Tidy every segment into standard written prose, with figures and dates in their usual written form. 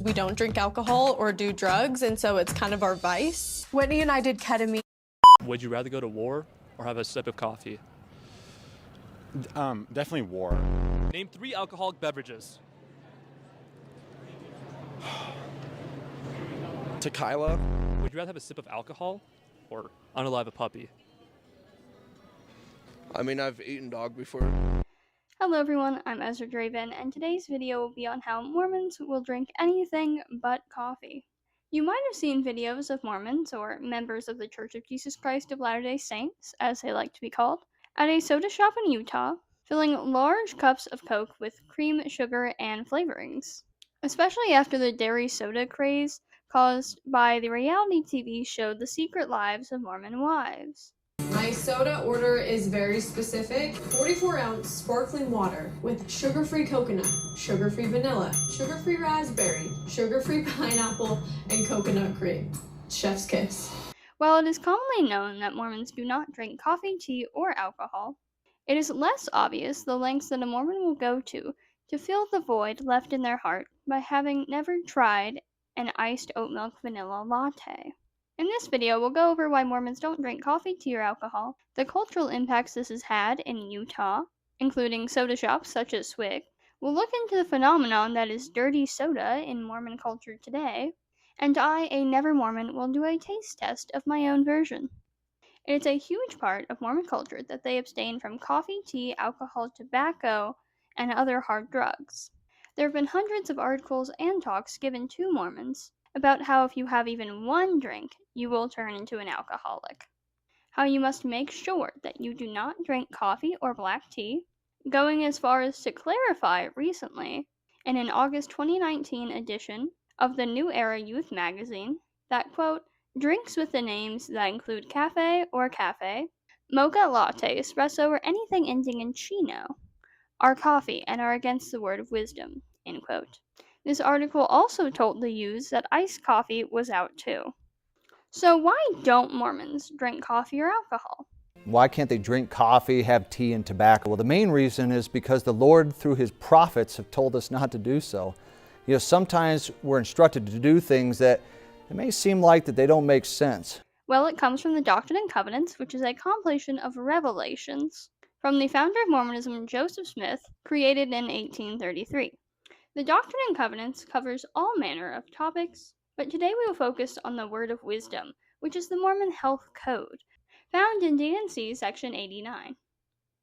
We don't drink alcohol or do drugs, and so it's kind of our vice. Whitney and I did ketamine. Would you rather go to war or have a sip of coffee? Definitely war. Name 3 alcoholic beverages. Tequila. Would you rather have a sip of alcohol or unalive a puppy? I mean, I've eaten dog before. Hello everyone, I'm Ezra Draven, and today's video will be on how Mormons will drink anything but coffee. You might have seen videos of Mormons, or members of the Church of Jesus Christ of Latter-day Saints, as they like to be called, at a soda shop in Utah, filling large cups of Coke with cream, sugar, and flavorings. Especially after the dairy soda craze caused by the reality TV show The Secret Lives of Mormon Wives. My soda order is very specific. 44-ounce sparkling water with sugar-free coconut, sugar-free vanilla, sugar-free raspberry, sugar-free pineapple, and coconut cream. Chef's kiss. While it is commonly known that Mormons do not drink coffee, tea, or alcohol, it is less obvious the lengths that a Mormon will go to fill the void left in their heart by having never tried an iced oat milk vanilla latte. In this video, we'll go over why Mormons don't drink coffee, tea, or alcohol, the cultural impacts this has had in Utah, including soda shops such as Swig. We'll look into the phenomenon that is dirty soda in Mormon culture today, and I, a never Mormon, will do a taste test of my own version. It is a huge part of Mormon culture that they abstain from coffee, tea, alcohol, tobacco, and other hard drugs. There have been hundreds of articles and talks given to Mormons about how if you have even one drink, you will turn into an alcoholic. How you must make sure that you do not drink coffee or black tea, going as far as to clarify recently, in an August 2019 edition of the New Era Youth magazine, that, quote, drinks with the names that include cafe or cafe, mocha latte, espresso, or anything ending in chino are coffee and are against the word of wisdom, end quote. This article also told the youths that iced coffee was out too. So why don't Mormons drink coffee or alcohol? Why can't they drink coffee, have tea, and tobacco? Well, the main reason is because the Lord, through His prophets, have told us not to do so. You know, sometimes we're instructed to do things that it may seem like that they don't make sense. Well, it comes from the Doctrine and Covenants, which is a compilation of revelations from the founder of Mormonism, Joseph Smith, created in 1833. The Doctrine and Covenants covers all manner of topics, but today we will focus on the Word of Wisdom, which is the Mormon Health Code, found in D&C Section 89.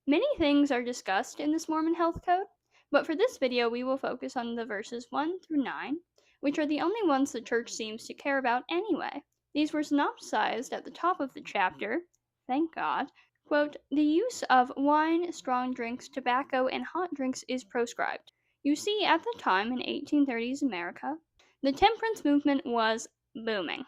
Many things are discussed in this Mormon Health Code, but for this video we will focus on the verses 1 through 9, which are the only ones the church seems to care about anyway. These were synopsized at the top of the chapter, thank God. Quote, the use of wine, strong drinks, tobacco, and hot drinks is proscribed. You see, at the time in 1830s America, the temperance movement was booming.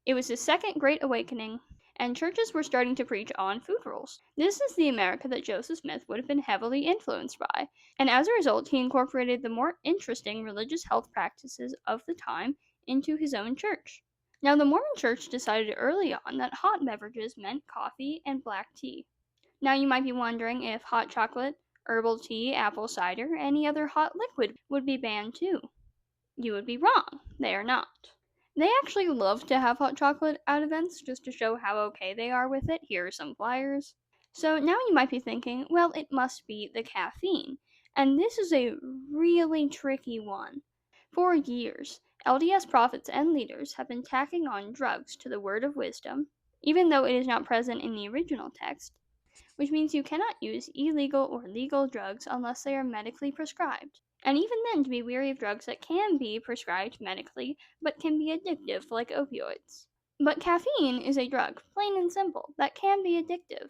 It was the Second Great Awakening, and churches were starting to preach on food rules. This is the America that Joseph Smith would have been heavily influenced by, and as a result, he incorporated the more interesting religious health practices of the time into his own church. Now, the Mormon Church decided early on that hot beverages meant coffee and black tea. Now, you might be wondering if hot chocolate, herbal tea, apple cider, any other hot liquid would be banned too. You would be wrong. They are not. They actually love to have hot chocolate at events just to show how okay they are with it. Here are some flyers. So now you might be thinking, well, it must be the caffeine. And this is a really tricky one. For years, LDS prophets and leaders have been tacking on drugs to the word of wisdom, even though it is not present in the original text, which means you cannot use illegal or legal drugs unless they are medically prescribed. And even then, to be wary of drugs that can be prescribed medically but can be addictive, like opioids. But caffeine is a drug, plain and simple, that can be addictive.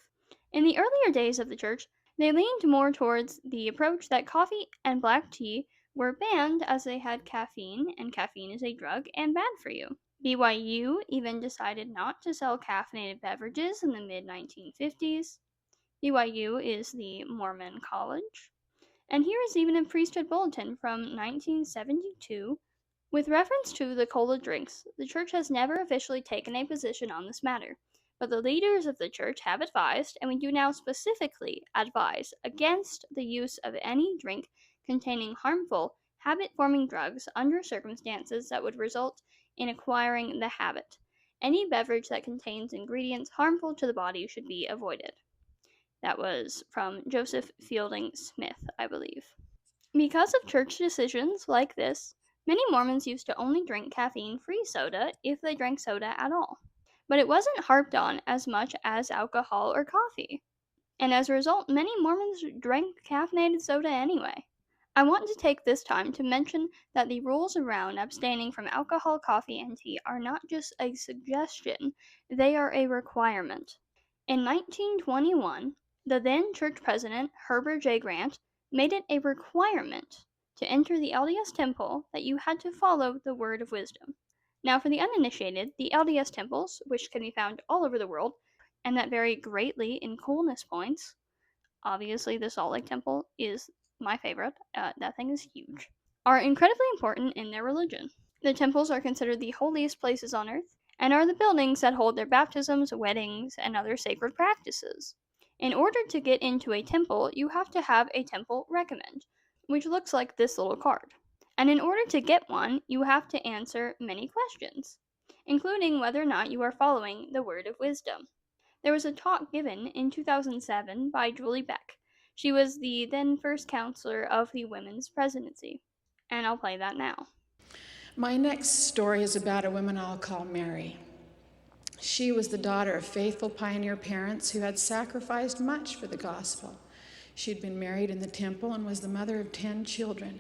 In the earlier days of the church, they leaned more towards the approach that coffee and black tea were banned as they had caffeine, and caffeine is a drug and bad for you. BYU even decided not to sell caffeinated beverages in the mid-1950s. BYU is the Mormon college. And here is even a priesthood bulletin from 1972. With reference to the cola drinks, the church has never officially taken a position on this matter, but the leaders of the church have advised, and we do now specifically advise, against the use of any drink containing harmful habit-forming drugs under circumstances that would result in acquiring the habit. Any beverage that contains ingredients harmful to the body should be avoided. That was from Joseph Fielding Smith, I believe. Because of church decisions like this, many Mormons used to only drink caffeine-free soda if they drank soda at all. But it wasn't harped on as much as alcohol or coffee. And as a result, many Mormons drank caffeinated soda anyway. I want to take this time to mention that the rules around abstaining from alcohol, coffee, and tea are not just a suggestion, they are a requirement. In 1921, the then church president, Herbert J. Grant, made it a requirement to enter the LDS temple that you had to follow the word of wisdom. Now, for the uninitiated, the LDS temples, which can be found all over the world, and that vary greatly in coolness points. Obviously, the Salt Lake Temple is my favorite. That thing is huge. Are incredibly important in their religion. The temples are considered the holiest places on earth and are the buildings that hold their baptisms, weddings, and other sacred practices. In order to get into a temple, you have to have a temple recommend, which looks like this little card. And in order to get one, you have to answer many questions, including whether or not you are following the word of wisdom. There was a talk given in 2007 by Julie Beck. She was the then first counselor of the women's presidency. And I'll play that now. My next story is about a woman I'll call Mary. She was the daughter of faithful pioneer parents who had sacrificed much for the gospel. She'd been married in the temple and was the mother of 10 children.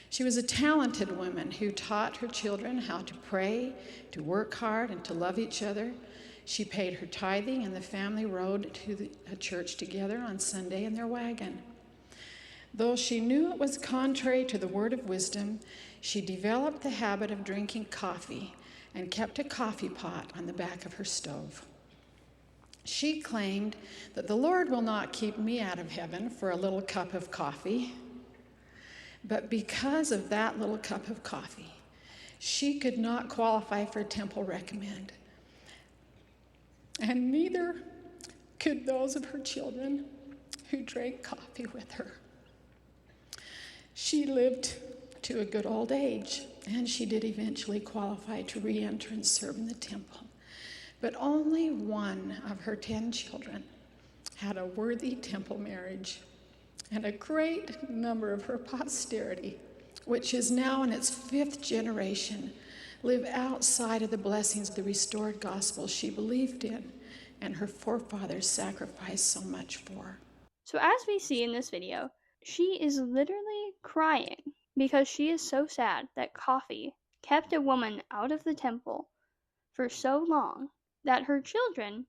She was a talented woman who taught her children how to pray, to work hard, and to love each other. She paid her tithing, and the family rode to a church together on Sunday in their wagon. Though she knew it was contrary to the word of wisdom, she developed the habit of drinking coffee and kept a coffee pot on the back of her stove. She claimed that the Lord will not keep me out of heaven for a little cup of coffee. But because of that little cup of coffee, she could not qualify for a temple recommend. And neither could those of her children who drank coffee with her. She lived to a good old age, and she did eventually qualify to re-enter and serve in the temple. But only one of her 10 children had a worthy temple marriage, and a great number of her posterity, which is now in its 5th generation, live outside of the blessings of the restored gospel she believed in and her forefathers sacrificed so much for. So as we see in this video, she is literally crying because she is so sad that coffee kept a woman out of the temple for so long that her children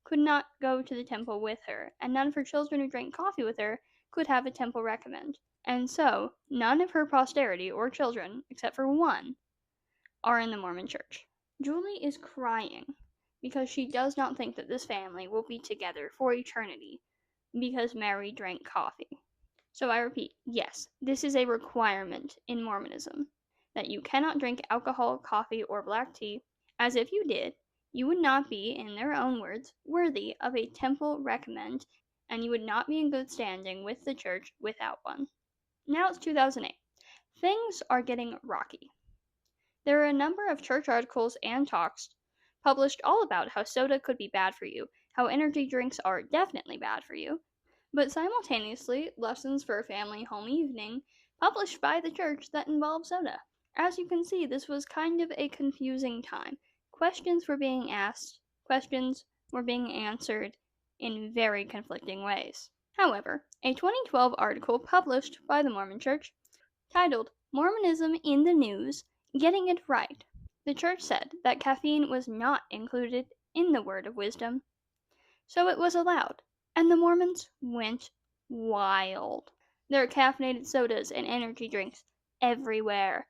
could not go to the temple with her, and none of her children who drank coffee with her could have a temple recommend. And so, none of her posterity or children, except for one, are in the Mormon church. Julie is crying because she does not think that this family will be together for eternity because Mary drank coffee. So I repeat, yes, this is a requirement in Mormonism, that you cannot drink alcohol, coffee, or black tea, as if you did, you would not be, in their own words, worthy of a temple recommend, and you would not be in good standing with the church without one. Now it's 2008. Things are getting rocky. There are a number of church articles and talks published all about how soda could be bad for you, how energy drinks are definitely bad for you, but simultaneously lessons for a family home evening published by the church that involve soda. As you can see, this was kind of a confusing time. Questions were being asked, questions were being answered in very conflicting ways. However, a 2012 article published by the Mormon Church, titled Mormonism in the News, Getting It Right, the church said that caffeine was not included in the word of wisdom, so it was allowed, and the Mormons went wild. There are caffeinated sodas and energy drinks everywhere,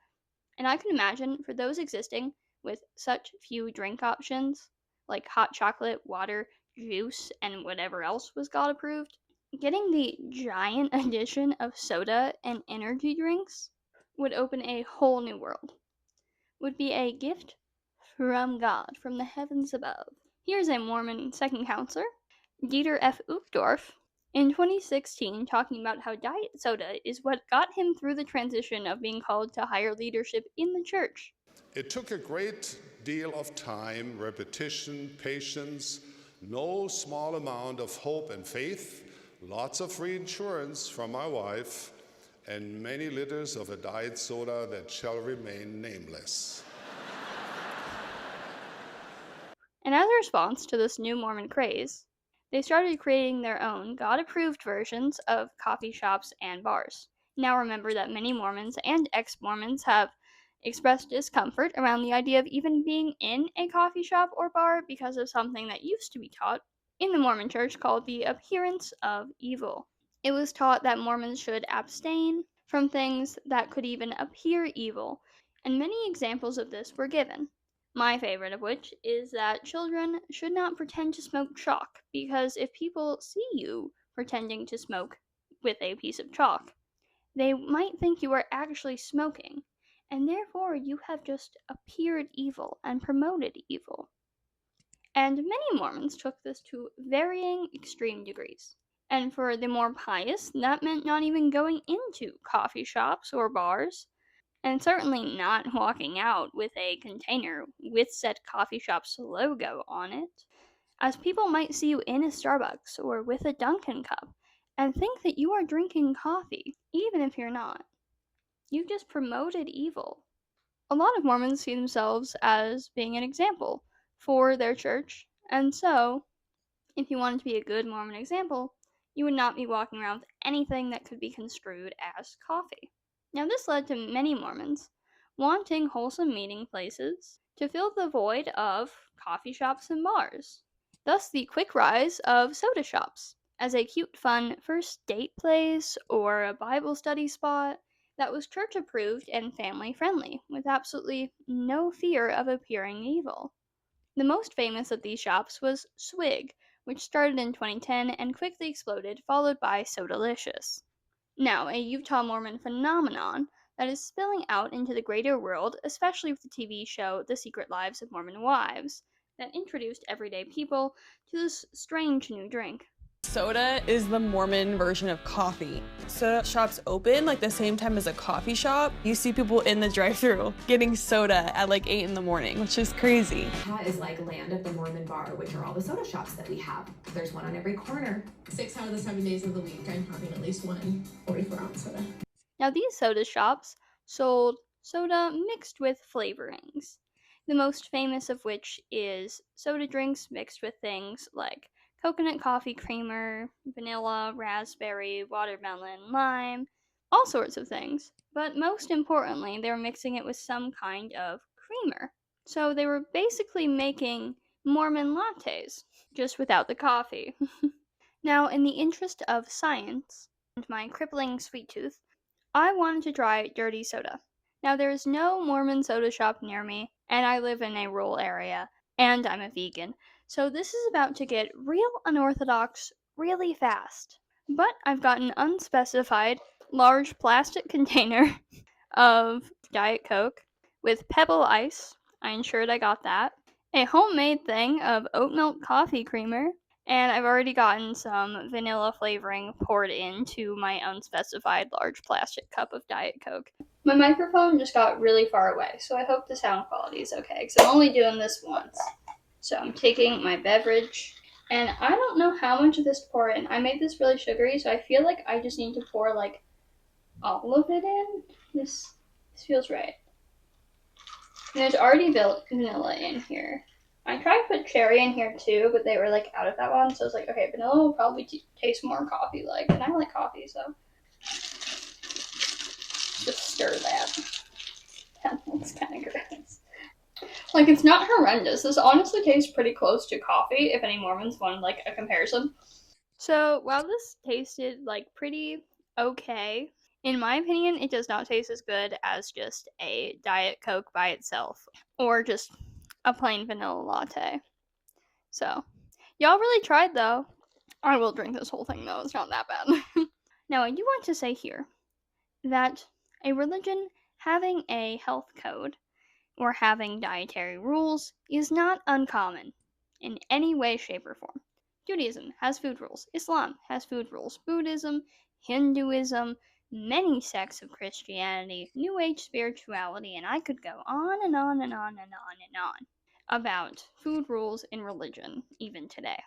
and I can imagine for those existing with such few drink options, like hot chocolate, water, juice, and whatever else was God approved, getting the giant addition of soda and energy drinks would open a whole new world. Would be a gift from God, from the heavens above. Here's a Mormon second counselor, Dieter F. Uchtdorf, in 2016 talking about how diet soda is what got him through the transition of being called to higher leadership in the church. It took a great deal of time, repetition, patience, no small amount of hope and faith, lots of reassurance from my wife, and many liters of a diet soda that shall remain nameless. And as a response to this new Mormon craze, they started creating their own God-approved versions of coffee shops and bars. Now remember that many Mormons and ex-Mormons have expressed discomfort around the idea of even being in a coffee shop or bar because of something that used to be taught in the Mormon church called the appearance of evil. It was taught that Mormons should abstain from things that could even appear evil, and many examples of this were given. My favorite of which is that children should not pretend to smoke chalk, because if people see you pretending to smoke with a piece of chalk, they might think you are actually smoking, and therefore you have just appeared evil and promoted evil. And many Mormons took this to varying extreme degrees. And for the more pious, that meant not even going into coffee shops or bars, and certainly not walking out with a container with said coffee shop's logo on it, as people might see you in a Starbucks or with a Dunkin' cup and think that you are drinking coffee, even if you're not. You've just promoted evil. A lot of Mormons see themselves as being an example for their church, and so, if you wanted to be a good Mormon example, you would not be walking around with anything that could be construed as coffee. Now, this led to many Mormons wanting wholesome meeting places to fill the void of coffee shops and bars. Thus, the quick rise of soda shops as a cute, fun first date place or a Bible study spot that was church approved and family friendly, with absolutely no fear of appearing evil. The most famous of these shops was Swig, which started in 2010 and quickly exploded, followed by Sodalicious. Now, a Utah Mormon phenomenon that is spilling out into the greater world, especially with the TV show The Secret Lives of Mormon Wives, that introduced everyday people to this strange new drink. Soda is the Mormon version of coffee. Soda shops open like the same time as a coffee shop. You see people in the drive-thru getting soda at like 8 in the morning, which is crazy. That is like land of the Mormon bar, which are all the soda shops that we have. There's one on every corner. 6 out of the 7 days of the week, I'm having at least one 44-ounce soda. Now, these soda shops sold soda mixed with flavorings, the most famous of which is soda drinks mixed with things like coconut coffee creamer, vanilla, raspberry, watermelon, lime, all sorts of things. But most importantly, they were mixing it with some kind of creamer. So they were basically making Mormon lattes, just without the coffee. Now, in the interest of science and my crippling sweet tooth, I wanted to try dirty soda. Now, there is no Mormon soda shop near me, and I live in a rural area, and I'm a vegan. So this is about to get real unorthodox really fast. But I've got an unspecified large plastic container of Diet Coke with Pebble Ice. I ensured I got that. A homemade thing of oat milk coffee creamer. And I've already gotten some vanilla flavoring poured into my unspecified large plastic cup of Diet Coke. My microphone just got really far away, so I hope the sound quality is okay, because I'm only doing this once. So I'm taking my beverage, and I don't know how much of this to pour in. I made this really sugary, so I feel like I just need to pour, like, all of it in. This feels right. And there's already vanilla in here. I tried to put cherry in here too, but they were, like, out of that one, so I was like, okay, vanilla will probably taste more coffee-like, and I like coffee, so just stir that. That looks kind of gross. Like, it's not horrendous. This honestly tastes pretty close to coffee, if any Mormons want, like, a comparison. So, while this tasted, like, pretty okay, in my opinion, it does not taste as good as just a Diet Coke by itself, or just a plain vanilla latte. So, y'all really tried, though. I will drink this whole thing, though. It's not that bad. Now, I do want to say here that a religion having a health code or having dietary rules is not uncommon in any way, shape, or form. Judaism has food rules. Islam has food rules. Buddhism, Hinduism, many sects of Christianity, New Age spirituality, and I could go on and on and on and on and on about food rules in religion, even today.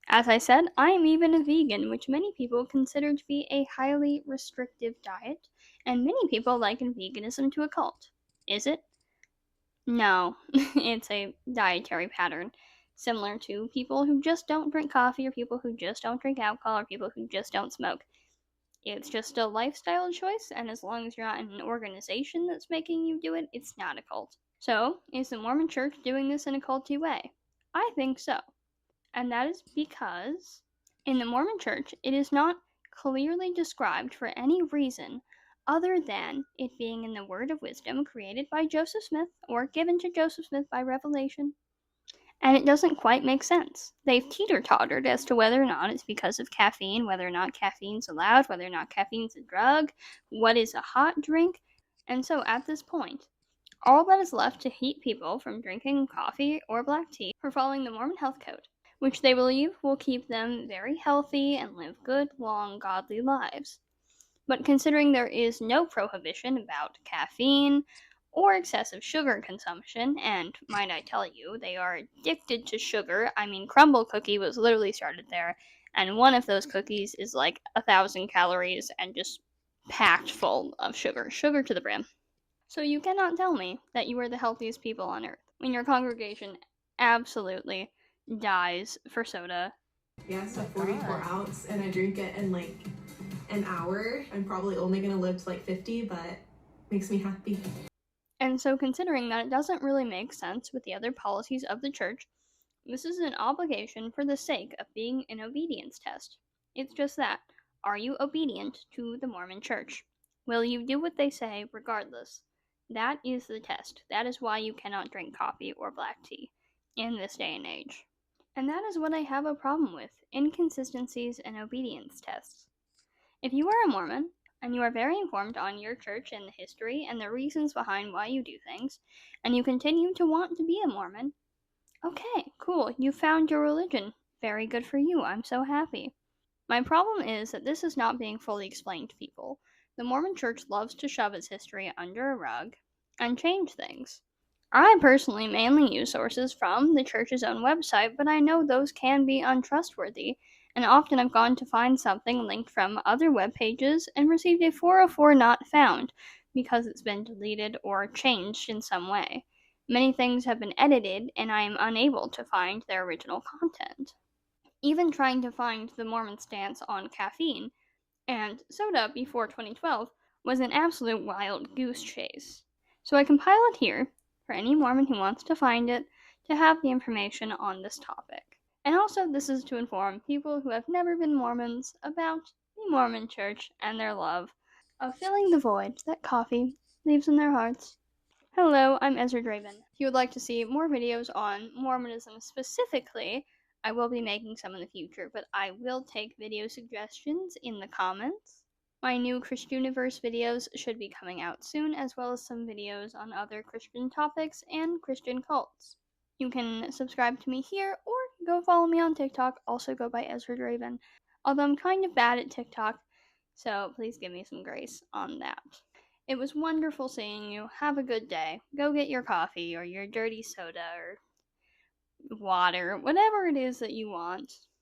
As I said, I am even a vegan, which many people consider to be a highly restrictive diet, and many people liken veganism to a cult. Is it? No, it's a dietary pattern similar to people who just don't drink coffee, or people who just don't drink alcohol, or people who just don't smoke. It's just a lifestyle choice, and as long as you're not in an organization that's making you do it, it's not a cult. So, is the Mormon Church doing this in a culty way? I think so. And that is because in the Mormon Church, it is not clearly described for any reason other than it being in the Word of Wisdom created by Joseph Smith or given to Joseph Smith by revelation. And it doesn't quite make sense. They've teeter-tottered as to whether or not it's because of caffeine, whether or not caffeine's allowed, whether or not caffeine's a drug, what is a hot drink. And so at this point, all that is left to keep people from drinking coffee or black tea for following the Mormon health code, which they believe will keep them very healthy and live good, long, godly lives. But considering there is no prohibition about caffeine or excessive sugar consumption, and might I tell you, they are addicted to sugar. I mean, Crumble Cookie was literally started there, and one of those cookies is like 1,000 calories and just packed full of sugar to the brim. So you cannot tell me that you are the healthiest people on earth when your congregation absolutely dies for soda. Yes, a 44 ounce, and I drink it in like an hour. I'm probably only gonna live to like 50, but makes me happy. And so, considering that it doesn't really make sense with the other policies of the church, this is an obligation for the sake of being an obedience test. It's just that. Are you obedient to the Mormon church? Will you do what they say regardless? That is the test. That is why you cannot drink coffee or black tea in this day and age. And that is what I have a problem with, inconsistencies and obedience tests. If you are a Mormon, and you are very informed on your church and the history and the reasons behind why you do things, and you continue to want to be a Mormon, okay, cool, you found your religion. Very good for you, I'm so happy. My problem is that this is not being fully explained to people. The Mormon church loves to shove its history under a rug and change things. I personally mainly use sources from the church's own website, but I know those can be untrustworthy, and often I've gone to find something linked from other web pages and received a 404 not found because it's been deleted or changed in some way. Many things have been edited, and I am unable to find their original content. Even trying to find the Mormon stance on caffeine and soda before 2012 was an absolute wild goose chase. So I compile it here for any Mormon who wants to find it to have the information on this topic. And also, this is to inform people who have never been Mormons about the Mormon church and their love of filling the void that coffee leaves in their hearts. Hello, I'm Ezra Draven. If you would like to see more videos on Mormonism specifically, I will be making some in the future, but I will take video suggestions in the comments. My new Christianiverse videos should be coming out soon, as well as some videos on other Christian topics and Christian cults. You can subscribe to me here, or go follow me on TikTok, also go by Ezra Draven. Although I'm kind of bad at TikTok, so please give me some grace on that. It was wonderful seeing you. Have a good day. Go get your coffee or your dirty soda or water, whatever it is that you want.